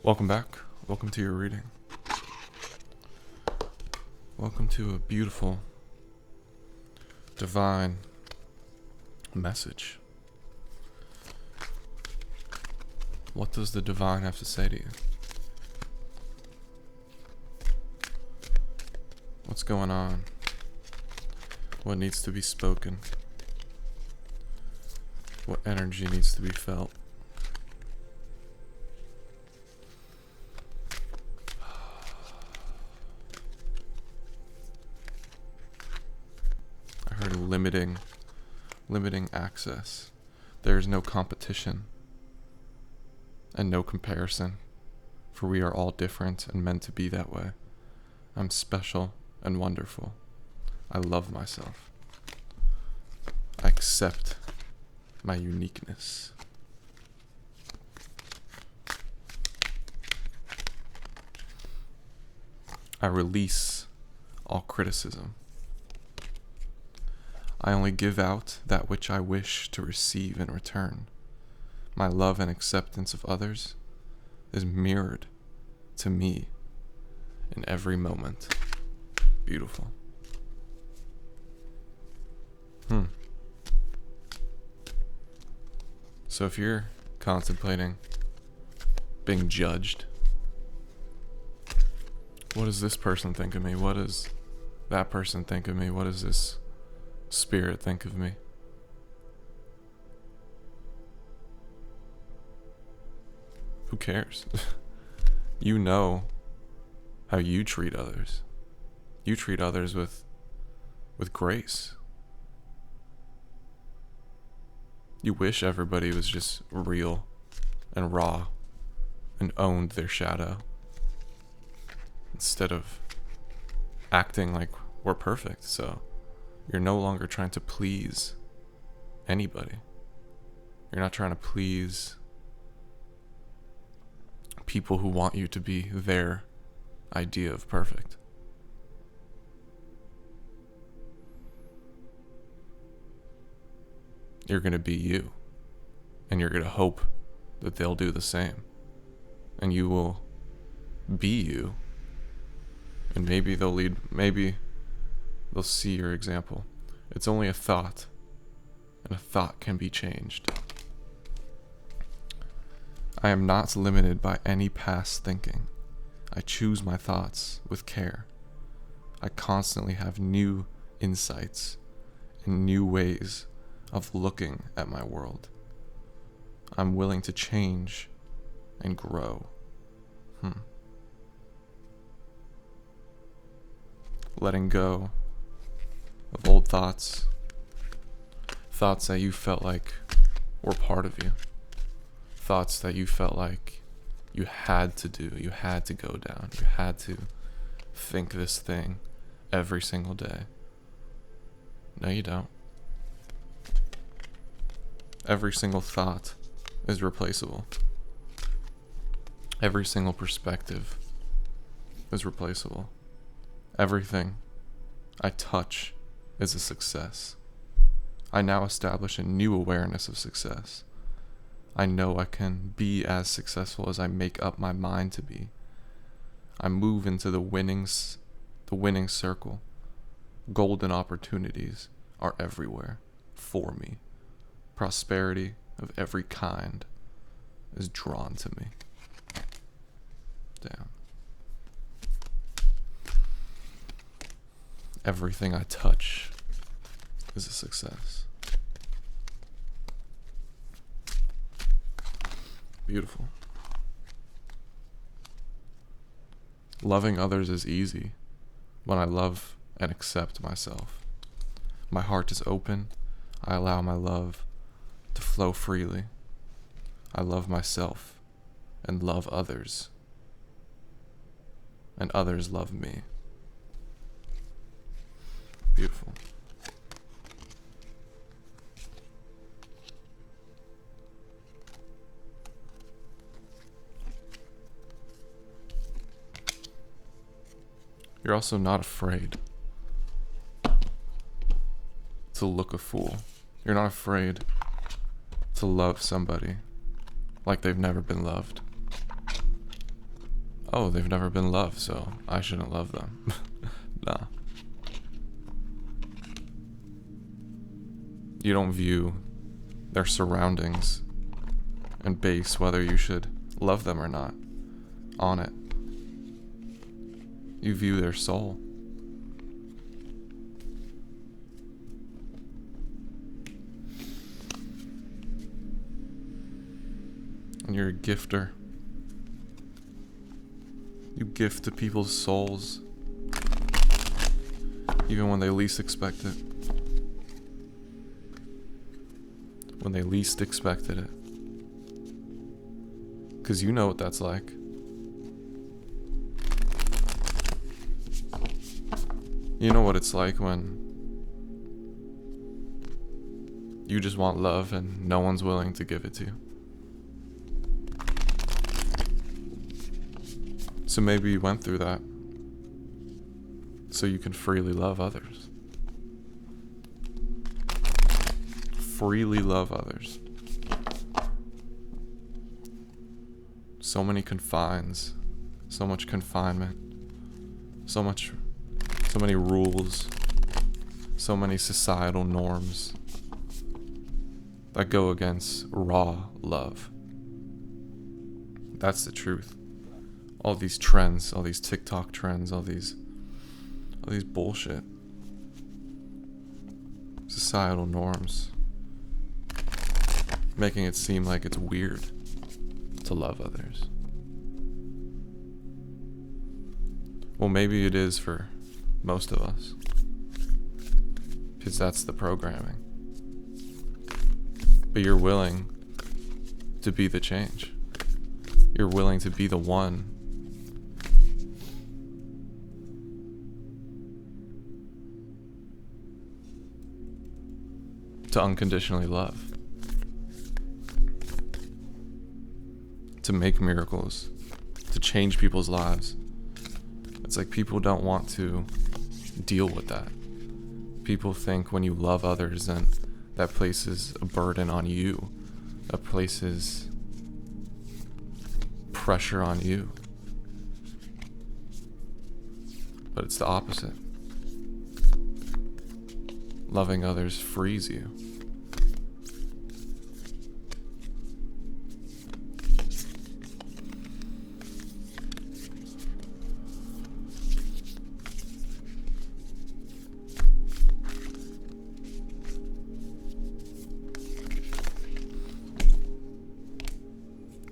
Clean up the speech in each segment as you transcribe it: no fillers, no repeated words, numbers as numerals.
Welcome back. Welcome to your reading. Welcome to a beautiful, divine message. What does the divine have to say to you? What's going on? What needs to be spoken? What energy needs to be felt? I heard limiting access. There is no competition and no comparison, for we are all different and meant to be that way. I'm special and wonderful. I love myself. I accept my uniqueness. I release all criticism. I only give out that which I wish to receive in return. My love and acceptance of others is mirrored to me in every moment. Beautiful. So if you're contemplating being judged, what does this person think of me? What does that person think of me? What does this spirit think of me? Who cares? You know how you treat others. You treat others with grace. You wish everybody was just real and raw and owned their shadow, instead of acting like we're perfect. So you're no longer trying to please anybody. You're not trying to please people who want you to be their idea of perfect. You're going to be you, and you're going to hope that they'll do the same, and you will be you, and maybe they'll see your example. It's only a thought, and a thought can be changed. I am not limited by any past thinking. I choose my thoughts with care. I constantly have new insights and new ways of looking at my world. I'm willing to change and grow. Letting go of old thoughts that you felt like were part of you, thoughts that you felt like you had to do, you had to go down, you had to think this thing every single day. No, you don't. Every single thought is replaceable. Every single perspective is replaceable. Everything I touch is a success. I now establish a new awareness of success. I know I can be as successful as I make up my mind to be. I move into the winning circle. Golden opportunities are everywhere for me. Prosperity of every kind is drawn to me. Damn. Everything I touch is a success. Beautiful. Loving others is easy when I love and accept myself. My heart is open. I allow my love to flow freely. I love myself and love others, and others love me. Beautiful. You're also not afraid to look a fool. You're not afraid to love somebody like they've never been loved. oh, they've never been loved, so I shouldn't love them. Nah. You don't view their surroundings and base whether you should love them or not on it. You view their soul. And you're a gifter. You gift to people's souls, even when they least expect it. When they least expected it. Because you know what that's like. You know what it's like when you just want love and no one's willing to give it to you. So maybe you went through that so you can freely love others. Freely love others. So many confines, so much confinement, so many rules, so many societal norms that go against raw love. That's the truth. All these trends, all these TikTok trends, all these bullshit societal norms, making it seem like it's weird to love others. Well, maybe it is for most of us, because that's the programming. But you're willing to be the change. You're willing to be the one to unconditionally love, to make miracles, to change people's lives. It's like people don't want to deal with that. People think when you love others, then that places a burden on you. That places pressure on you. But it's the opposite. Loving others frees you.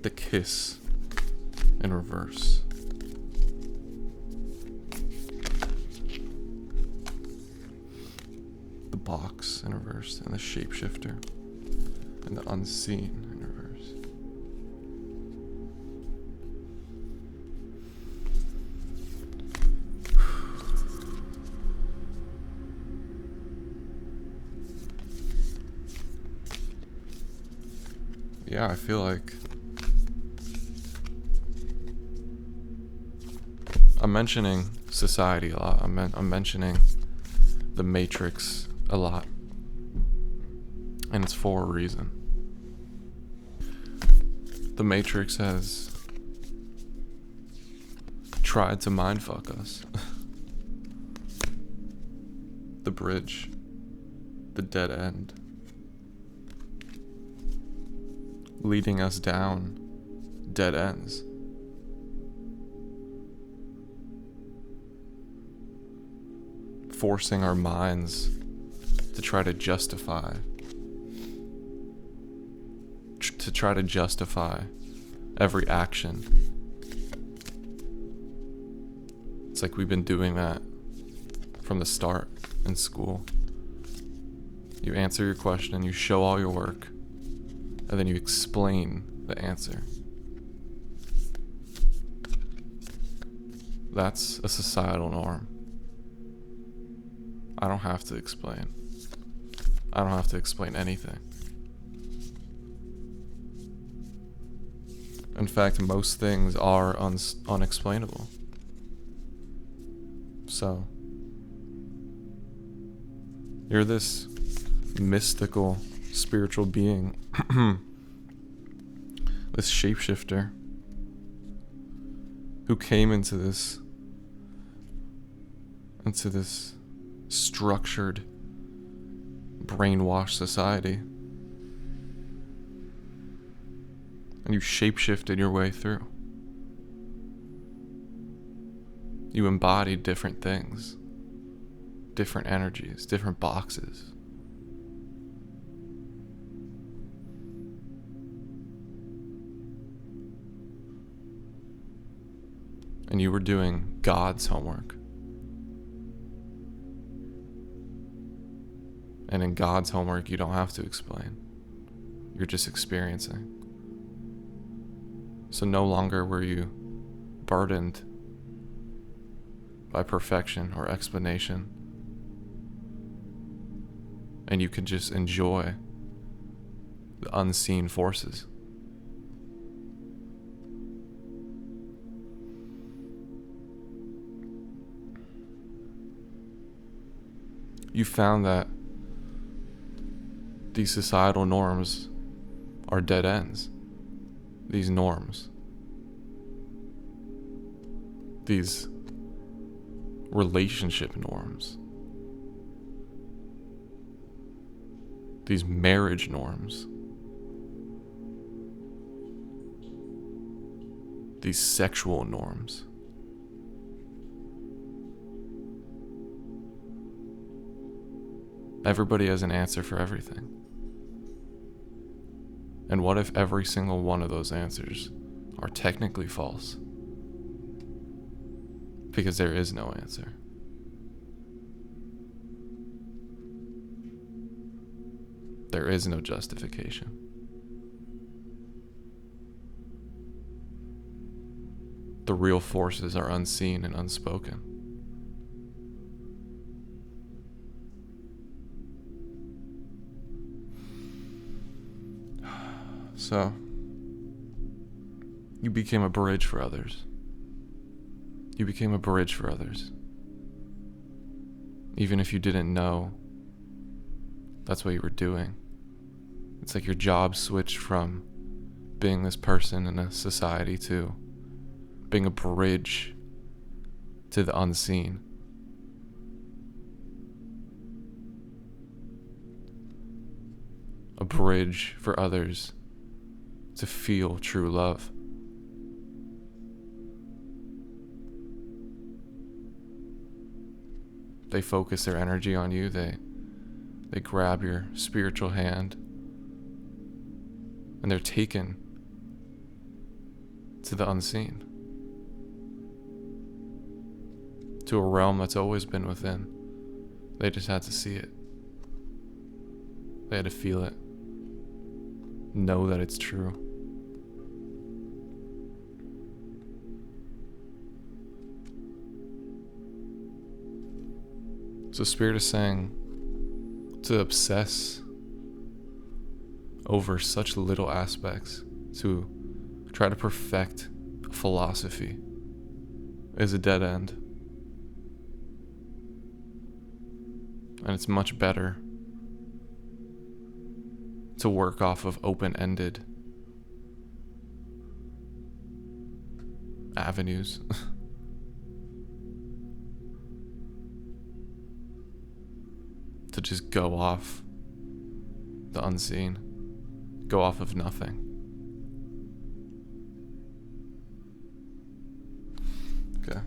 The kiss in reverse. The box in reverse, and the shapeshifter, and the unseen in reverse. Yeah, I feel like I'm mentioning society a lot. I'm mentioning the Matrix a lot. And it's for a reason. The Matrix has tried to mindfuck us. The bridge. The dead end. Leading us down dead ends. Forcing our minds to try to justify every action. It's like we've been doing that from the start in school. You answer your question, you show all your work, and then you explain the answer. That's a societal norm. I don't have to explain. I don't have to explain anything. In fact, most things are unexplainable. So, you're this mystical, spiritual being, this shapeshifter, who came into this structured, brainwashed society, and you shapeshifted your way through. You embodied different things, different energies, different boxes. And you were doing God's homework. And in God's homework, you don't have to explain. You're just experiencing. So no longer were you burdened by perfection or explanation. And you could just enjoy the unseen forces. You found that these societal norms are dead ends. These norms. These relationship norms. These marriage norms. These sexual norms. Everybody has an answer for everything. And what if every single one of those answers are technically false? Because there is no answer. There is no justification. The real forces are unseen and unspoken. So, you became a bridge for others. You became a bridge for others. Even if you didn't know that's what you were doing. It's like your job switched from being this person in a society to being a bridge to the unseen. A bridge for others to feel true love. They focus their energy on you. They grab your spiritual hand, and they're taken to the unseen, to a realm that's always been within. They just had to see it. They had to feel it. Know that it's true. So Spirit is saying to obsess over such little aspects, to try to perfect a philosophy, is a dead end. And it's much better to work off of open-ended avenues. To just go off the unseen, go off of nothing. Okay.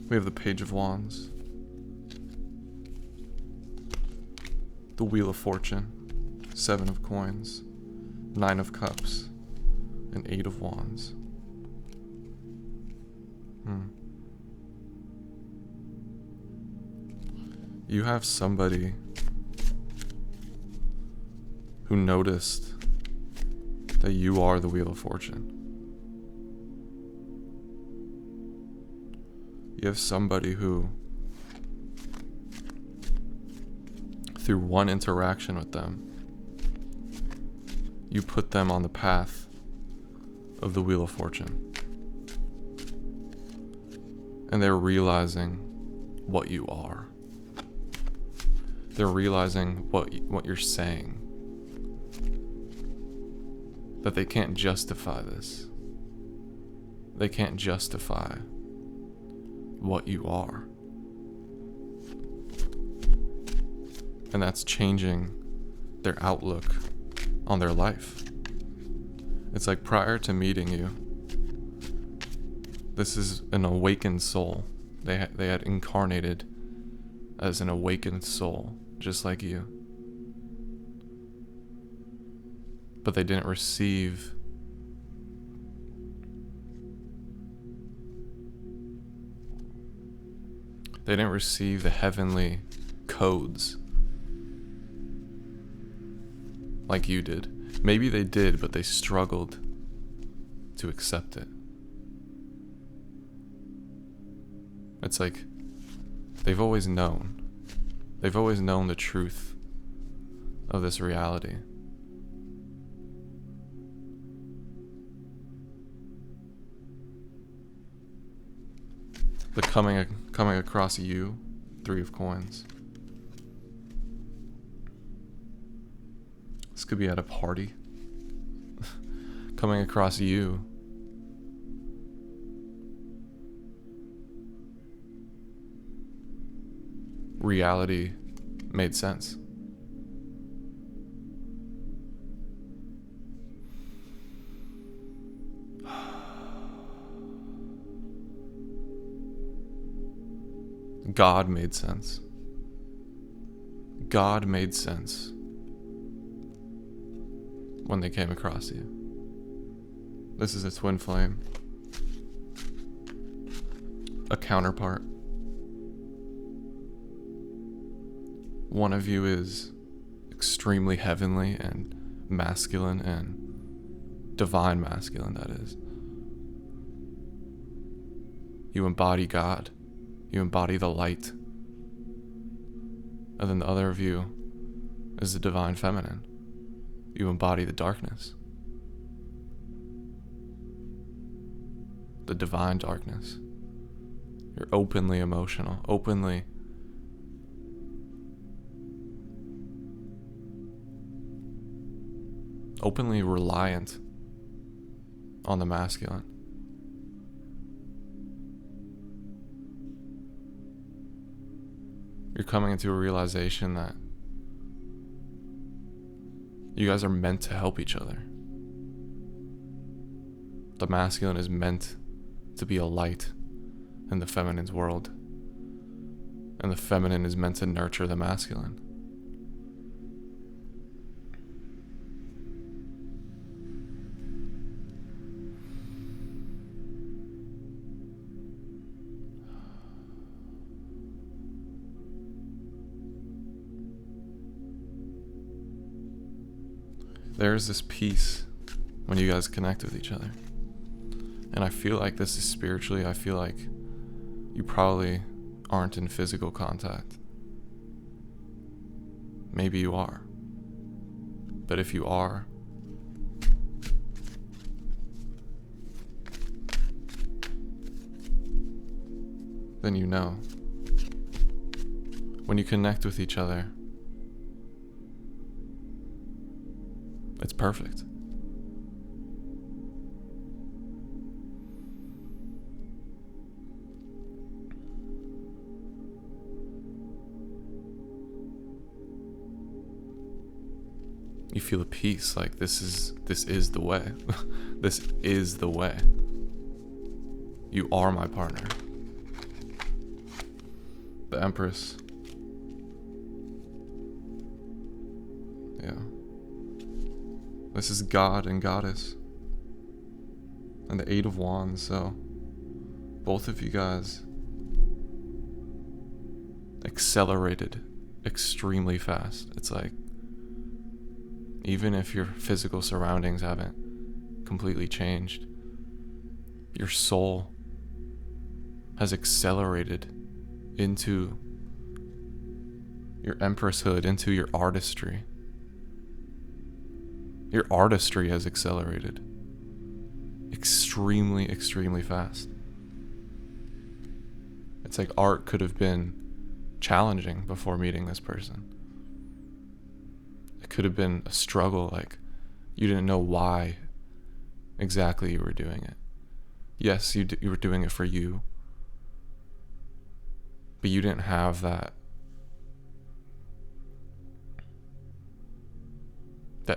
We have the Page of Wands, the Wheel of Fortune, 7 of Coins, 9 of Cups, and 8 of Wands. You have somebody who who noticed that you are the Wheel of Fortune. You have somebody who, through one interaction with them, you put them on the path of the Wheel of Fortune. And they're realizing what you are. They're realizing what you're saying. That they can't justify this. They can't justify what you are. And that's changing their outlook on their life. It's like prior to meeting you, this is an awakened soul. They had incarnated as an awakened soul, just like you. But they didn't receive the heavenly codes like you did. Maybe they did, but they struggled to accept it. It's like they've always known. They've always known the truth of this reality. But coming across you, 3 of coins. This could be at a party. Coming across you. Reality made sense. God made sense. God made sense when they came across you. This is a twin flame. A counterpart. One of you is extremely heavenly and masculine and divine masculine, that is. You embody God. You embody the light. And then the other of you is the divine feminine. You embody the darkness. The divine darkness. You're openly emotional, openly reliant on the masculine. You're coming into a realization that you guys are meant to help each other. The masculine is meant to be a light in the feminine's world, and the feminine is meant to nurture the masculine. There's this peace when you guys connect with each other. And I feel like this is spiritually, I feel like you probably aren't in physical contact. Maybe you are. But if you are, then you know. When you connect with each other, it's perfect. You feel a peace, like this is the way. This is the way. You are my partner. The Empress. Yeah. This is God and Goddess. And the 8 of Wands, so both of you guys accelerated extremely fast. It's like even if your physical surroundings haven't completely changed, your soul has accelerated into your empresshood, into your artistry. Your artistry has accelerated extremely, extremely fast. It's like art could have been challenging before meeting this person. It could have been a struggle, like you didn't know why exactly you were doing it. Yes, you were doing it for you, but you didn't have that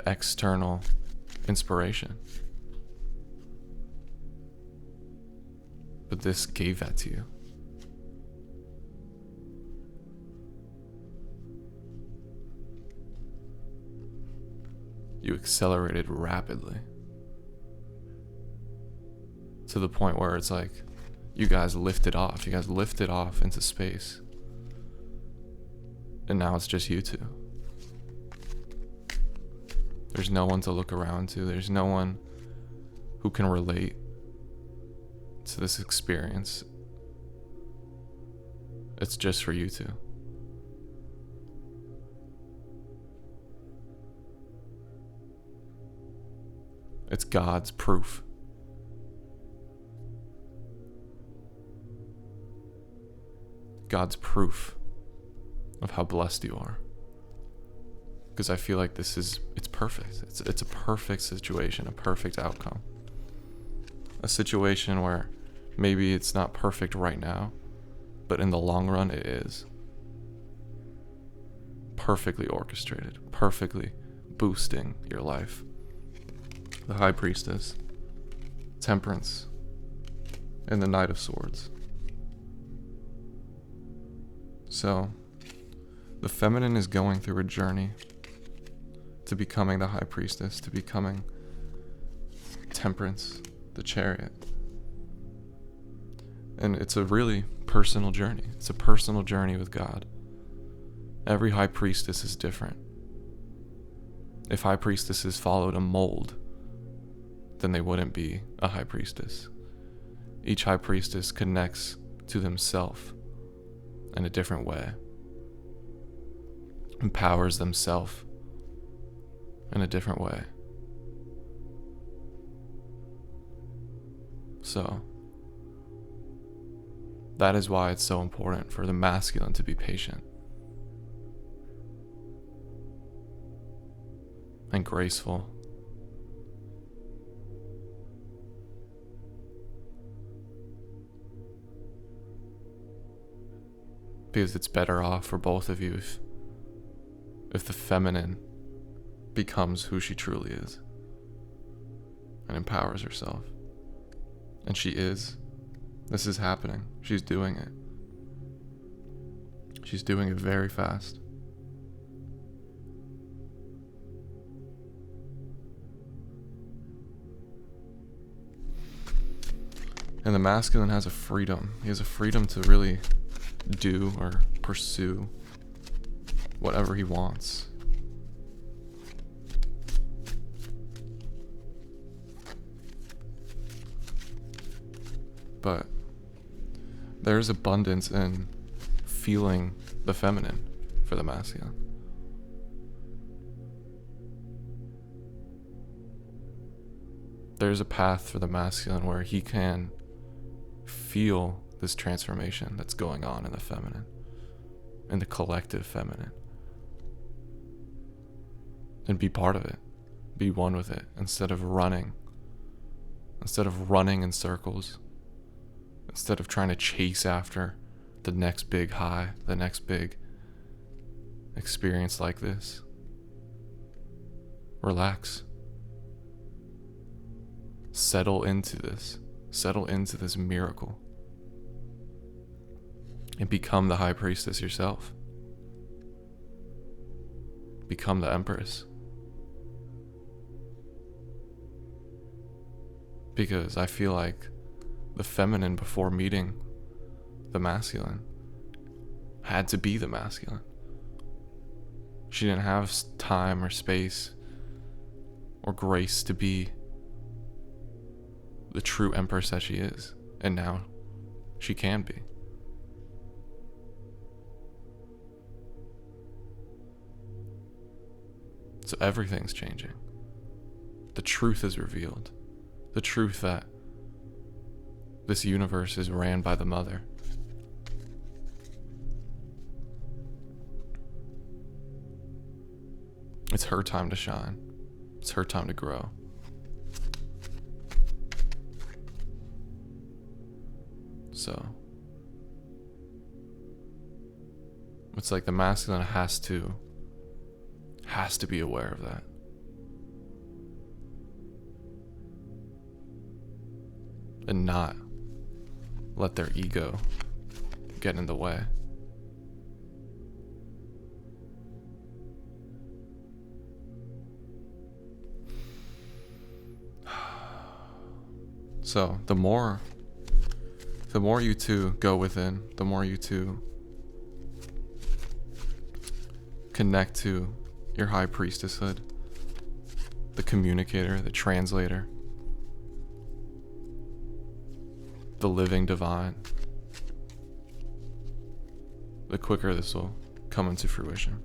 external inspiration. But this gave that to you. You accelerated rapidly to the point where it's like you guys lifted off. You guys lifted off into space. And now it's just you two. There's no one to look around to. There's no one who can relate to this experience. It's just for you two. It's God's proof. God's proof of how blessed you are. Because I feel like it's perfect. It's a perfect situation, a perfect outcome. A situation where maybe it's not perfect right now, but in the long run it is. Perfectly orchestrated, perfectly boosting your life. The High Priestess, Temperance, and the Knight of Swords. So, the feminine is going through a journey to becoming the High Priestess, to becoming Temperance, the Chariot. And it's a really personal journey. It's a personal journey with God. Every High Priestess is different. If High Priestesses followed a mold, then they wouldn't be a High Priestess. Each High Priestess connects to themselves in a different way, empowers themselves in a different way. So, that is why it's so important for the masculine to be patient and graceful. Because it's better off for both of you if the feminine becomes who she truly is and empowers herself. And she is. This is happening. She's doing it. She's doing it very fast. And the masculine has a freedom. He has a freedom to really do or pursue whatever he wants. But there's abundance in feeling the feminine for the masculine. There's a path for the masculine where he can feel this transformation that's going on in the feminine, in the collective feminine, and be part of it, be one with it, instead of running in circles, instead of trying to chase after the next big high, the next big experience like this. Relax. Settle into this miracle. And become the High Priestess yourself. Become the Empress. Because I feel like the feminine before meeting the masculine had to be the masculine. She didn't have time or space or grace to be the true empress that she is. And now she can be. So everything's changing. The truth is revealed. The truth that this universe is ran by the mother. It's her time to shine. It's her time to grow. So it's like the masculine has to be aware of that. And not let their ego get in the way. So the more you two go within, the more you two connect to your high priestesshood, the communicator, the translator, the living divine, the quicker this will come into fruition.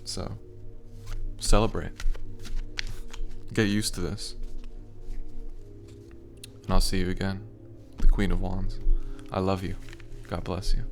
So, celebrate. Get used to this. And I'll see you again, the Queen of Wands. I love you. God bless you.